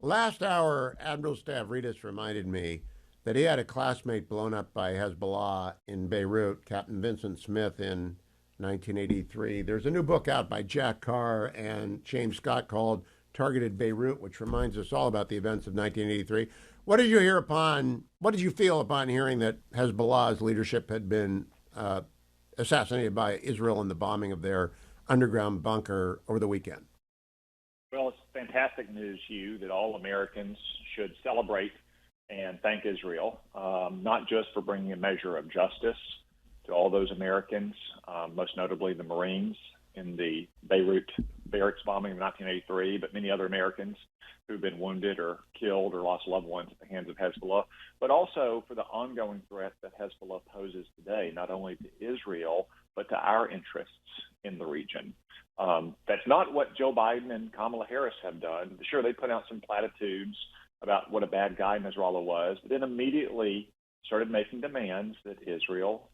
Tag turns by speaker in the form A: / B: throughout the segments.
A: Last hour, Admiral Stavridis reminded me that he had a classmate blown up by Hezbollah in Beirut, Captain Vincent Smith, in 1983. There's a new book out by Jack Carr and James Scott called Targeted Beirut, which reminds us all about the events of 1983. What did you feel upon hearing that Hezbollah's leadership had been assassinated by Israel in the bombing of their underground bunker over the weekend?
B: Well, it's fantastic news, Hugh, that all Americans should celebrate and thank Israel, not just for bringing a measure of justice to all those Americans, most notably the Marines in the Beirut barracks bombing of 1983, but many other Americans who've been wounded or killed or lost loved ones at the hands of Hezbollah, but also for the ongoing threat that Hezbollah poses today, not only to Israel, but to our interests in the region. That's not what Joe Biden and Kamala Harris have done. Sure, they put out some platitudes about what a bad guy Nasrallah was, but then immediately started making demands that Israel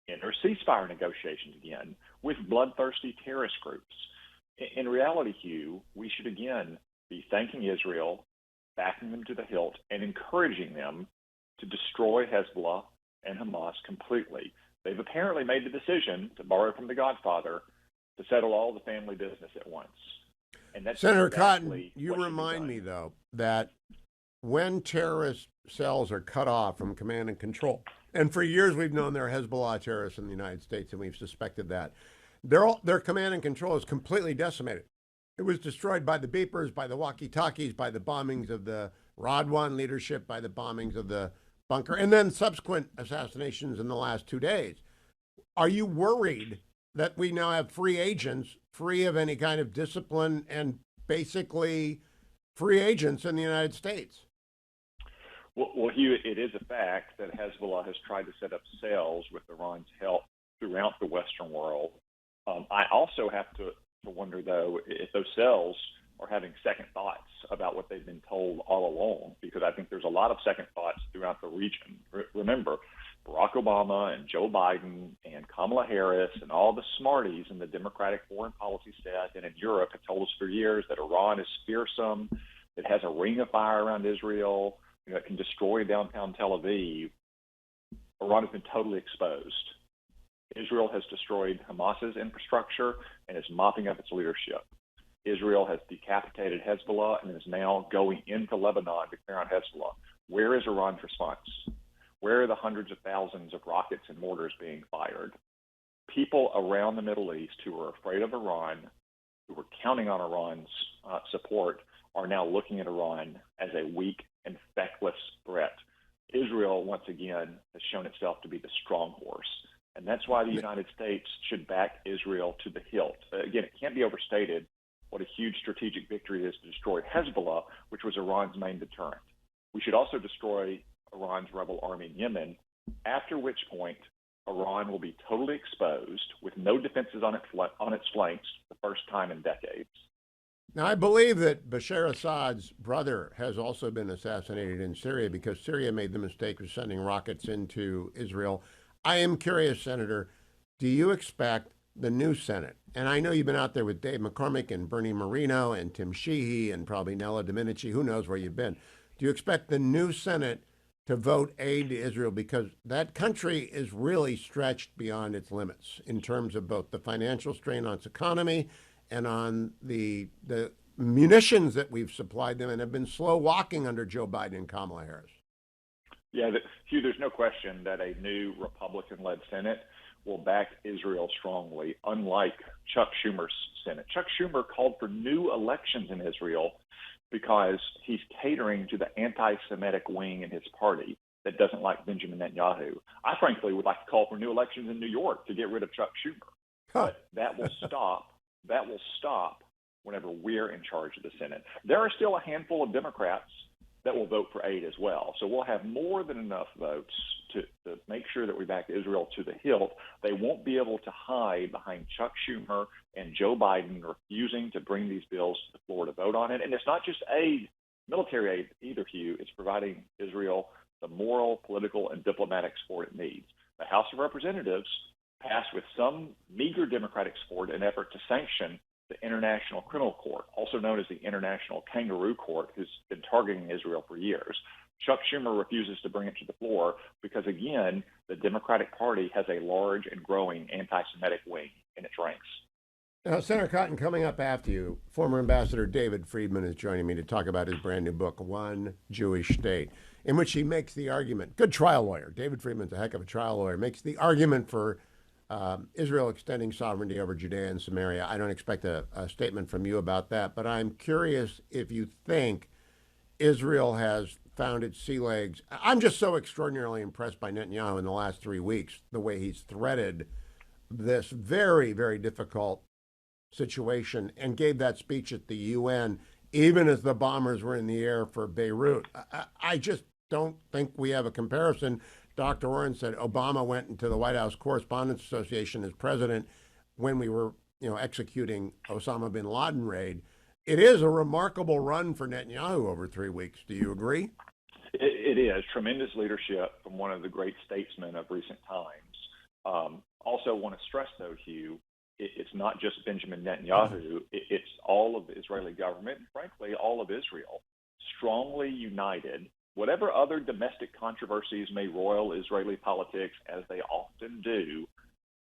B: enter ceasefire negotiations again with bloodthirsty terrorist groups. In reality, Hugh, we should again be thanking Israel, backing them to the hilt, and encouraging them to destroy Hezbollah and Hamas completely. They've apparently made the decision, to borrow from The Godfather, to settle all the family business at once. And that's
A: Senator
B: exactly
A: Cotton, you
B: what
A: remind me, though, that when terrorist cells are cut off from command and control, and for years we've known there are Hezbollah terrorists in the United States, and we've suspected that, their command and control is completely decimated. It was destroyed by the beepers, by the walkie-talkies, by the bombings of the Radwan leadership, by the bombings of the bunker, and then subsequent assassinations in the last 2 days. Are you worried that we now have free agents, free of any kind of discipline, and basically free agents in the United States?
B: Well, Hugh, it is a fact that Hezbollah has tried to set up cells with Iran's help throughout the Western world. I also have to wonder, though, if those cells are having second thoughts about what they've been told all along, because I think there's a lot of second thoughts throughout the region. Remember, Barack Obama and Joe Biden and Kamala Harris and all the smarties in the Democratic foreign policy set and in Europe have told us for years that Iran is fearsome, it has a ring of fire around Israel, it can destroy downtown Tel Aviv. Iran has been totally exposed. Israel has destroyed Hamas's infrastructure and is mopping up its leadership. Israel has decapitated Hezbollah and is now going into Lebanon to clear out Hezbollah. Where is Iran's response? Where are the hundreds of thousands of rockets and mortars being fired? People around the Middle East who are afraid of Iran, who were counting on Iran's support, are now looking at Iran as a weak and feckless threat. Israel, once again, has shown itself to be the strong horse. And that's why the United States should back Israel to the hilt. Again, it can't be overstated what a huge strategic victory it is to destroy Hezbollah, which was Iran's main deterrent. We should also destroy Iran's rebel army in Yemen, after which point Iran will be totally exposed with no defenses on its flanks for the first time in decades.
A: Now, I believe that Bashar Assad's brother has also been assassinated in Syria because Syria made the mistake of sending rockets into Israel. I am curious, Senator, do you expect the new Senate, and I know you've been out there with Dave McCormick and Bernie Moreno and Tim Sheehy and probably Nella Domenici, who knows where you've been. Do you expect the new Senate to vote aid to Israel? Because that country is really stretched beyond its limits in terms of both the financial strain on its economy and on the munitions that we've supplied them and have been slow walking under Joe Biden and Kamala Harris.
B: Yeah, Hugh, there's no question that a new Republican-led Senate will back Israel strongly, unlike Chuck Schumer's Senate. Chuck Schumer called for new elections in Israel because he's catering to the anti-Semitic wing in his party that doesn't like Benjamin Netanyahu. I frankly would like to call for new elections in New York to get rid of Chuck Schumer. But that will stop. That will stop whenever we're in charge of the Senate. There are still a handful of Democrats that will vote for aid as well. So we'll have more than enough votes to make sure that we back Israel to the hilt. They won't be able to hide behind Chuck Schumer and Joe Biden refusing to bring these bills to the floor to vote on it. And it's not just aid, military aid either, Hugh. It's providing Israel the moral, political, and diplomatic support it needs. The House of Representatives passed with some meager Democratic support an effort to sanction the International Criminal Court, also known as the International Kangaroo Court, who's been targeting Israel for years. Chuck Schumer refuses to bring it to the floor because, again, the Democratic Party has a large and growing anti-Semitic wing in its ranks.
A: Now, Senator Cotton, coming up after you, former Ambassador David Friedman is joining me to talk about his brand new book, One Jewish State, in which he makes the argument, good trial lawyer, David Friedman's a heck of a trial lawyer, makes the argument for Israel extending sovereignty over Judea and Samaria. I don't expect a statement from you about that, but I'm curious if you think Israel has found its sea legs. I'm just so extraordinarily impressed by Netanyahu in the last 3 weeks, the way he's threaded this very, very difficult situation and gave that speech at the UN, even as the bombers were in the air for Beirut. I just don't think we have a comparison. Dr. Warren said Obama went into the White House Correspondents Association as president when we were, executing Osama bin Laden raid. It is a remarkable run for Netanyahu over 3 weeks. Do you agree?
B: It is tremendous leadership from one of the great statesmen of recent times. Also want to stress, though, Hugh, it's not just Benjamin Netanyahu. It's all of the Israeli government, and frankly, all of Israel, strongly united. Whatever other domestic controversies may roil Israeli politics, as they often do,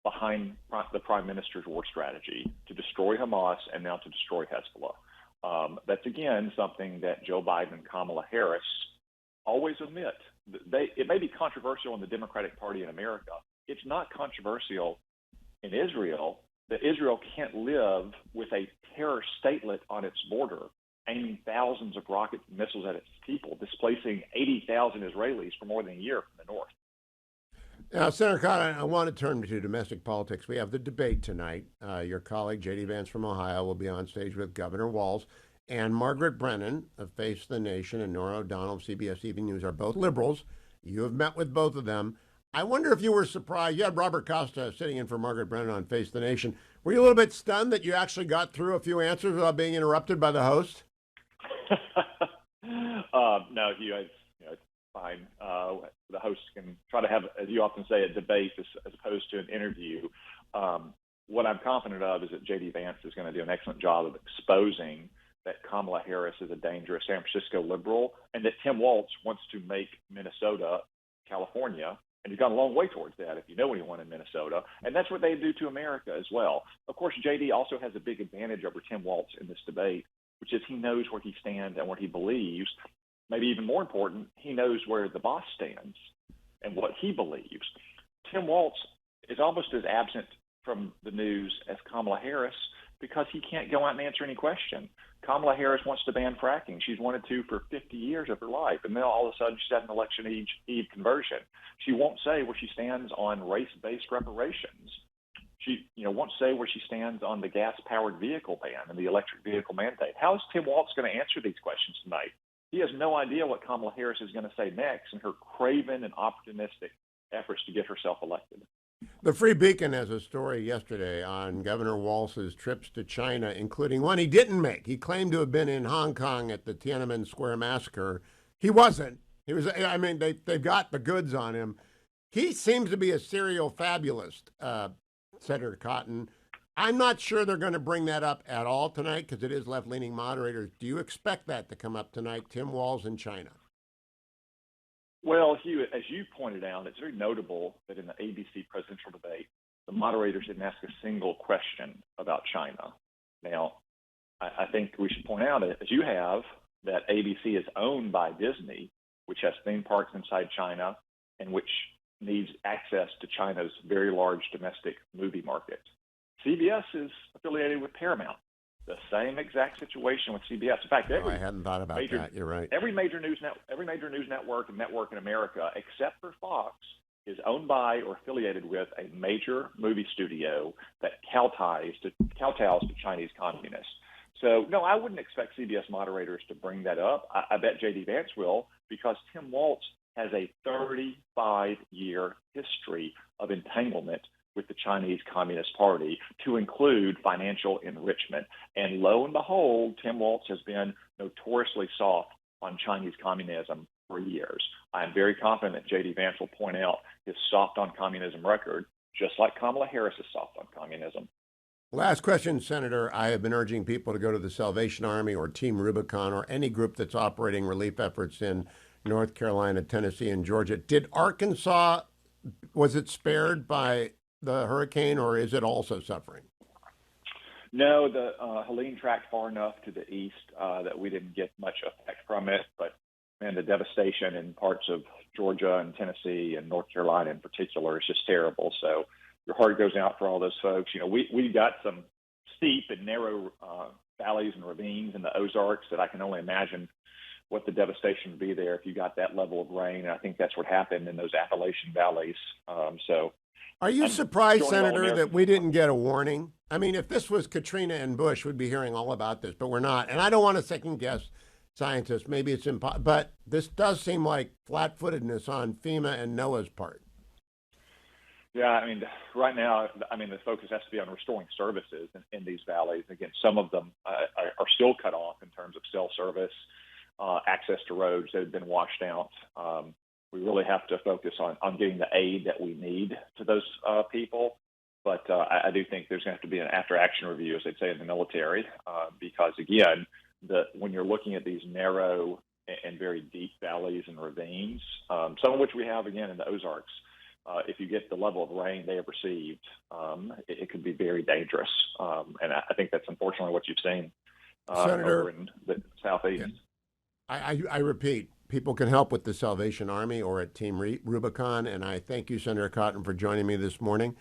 B: behind the prime minister's war strategy to destroy Hamas and now to destroy Hezbollah. That's, again, something that Joe Biden and Kamala Harris always omit. It may be controversial in the Democratic Party in America. It's not controversial in Israel that Israel can't live with a terror statelet on its border, aiming thousands of rockets and missiles at its people, displacing 80,000 Israelis for more than a year from the north.
A: Now, Senator Cotton, I want to turn to domestic politics. We have the debate tonight. Your colleague, J.D. Vance from Ohio, will be on stage with Governor Walz. And Margaret Brennan of Face the Nation and Nora O'Donnell of CBS Evening News are both liberals. You have met with both of them. I wonder if you were surprised. You had Robert Costa sitting in for Margaret Brennan on Face the Nation. Were you a little bit stunned that you actually got through a few answers without being interrupted by the host?
B: No, Hugh, it's fine. The host can try to have, as you often say, a debate as opposed to an interview. What I'm confident of is that J.D. Vance is going to do an excellent job of exposing that Kamala Harris is a dangerous San Francisco liberal and that Tim Walz wants to make Minnesota, California, and he's gone a long way towards that if you know anyone in Minnesota. And that's what they do to America as well. Of course, J.D. also has a big advantage over Tim Walz in this debate, which is he knows where he stands and what he believes. Maybe even more important, he knows where the boss stands and what he believes. Tim Walz is almost as absent from the news as Kamala Harris because he can't go out and answer any question. Kamala Harris wants to ban fracking. She's wanted to for 50 years of her life, and then all of a sudden she's had an election eve conversion. She won't say where she stands on race-based reparations. She, won't say where she stands on the gas-powered vehicle ban and the electric vehicle mandate. How is Tim Walz going to answer these questions tonight? He has no idea what Kamala Harris is going to say next in her craven and opportunistic efforts to get herself elected.
A: The Free Beacon has a story yesterday on Governor Walz's trips to China, including one he didn't make. He claimed to have been in Hong Kong at the Tiananmen Square massacre. He wasn't. He was. I mean, they've got the goods on him. He seems to be a serial fabulist, Senator Cotton. I'm not sure they're going to bring that up at all tonight because it is left-leaning moderators. Do you expect that to come up tonight, Tim Walz in China?
B: Well, Hugh, as you pointed out, it's very notable that in the ABC presidential debate, the moderators didn't ask a single question about China. Now, I think we should point out, as you have, that ABC is owned by Disney, which has theme parks inside China and which needs access to China's very large domestic movie market. CBS is affiliated with Paramount. The same exact situation with CBS. In fact,
A: I hadn't thought about that. You're right.
B: Every major news network and network in America, except for Fox, is owned by or affiliated with a major movie studio that kowtows to Chinese communists. So, no, I wouldn't expect CBS moderators to bring that up. I bet J.D. Vance will, because Tim Walz has a 35-year history of entanglement with the Chinese Communist Party, to include financial enrichment. And lo and behold, Tim Walz has been notoriously soft on Chinese communism for years. I'm very confident that J.D. Vance will point out his soft on communism record, just like Kamala Harris is soft on communism.
A: Last question, Senator. I have been urging people to go to the Salvation Army or Team Rubicon or any group that's operating relief efforts in North Carolina, Tennessee, and Georgia. Did Arkansas, was it spared by the hurricane, or is it also suffering?
B: No, the Helene tracked far enough to the east that we didn't get much effect from it. But man, the devastation in parts of Georgia and Tennessee and North Carolina in particular is just terrible. So your heart goes out for all those folks. You know, we got some steep and narrow valleys and ravines in the Ozarks that I can only imagine what the devastation would be there if you got that level of rain. And I think that's what happened in those Appalachian valleys. So
A: Are you
B: I'm
A: surprised,
B: joining all
A: Senator, that
B: Americans.
A: we didn't get a warning? I mean, if this was Katrina and Bush, we'd be hearing all about this, but we're not. And I don't want to second guess scientists. Maybe it's impossible, but this does seem like flat-footedness on FEMA and NOAA's part.
B: Yeah, I mean, right now, I mean, the focus has to be on restoring services in these valleys. Again, some of them are still cut off in terms of cell service, access to roads that have been washed out. We really have to focus on getting the aid that we need to those people. But I do think there's going to have to be an after-action review, as they say in the military, because, again, when you're looking at these narrow and very deep valleys and ravines, some of which we have, again, in the Ozarks, if you get the level of rain they have received, it could be very dangerous. And I think that's unfortunately what you've seen
A: Senator,
B: over in the southeast.
A: yeah. I repeat, people can help with the Salvation Army or at Team Rubicon, and I thank you, Senator Cotton, for joining me this morning.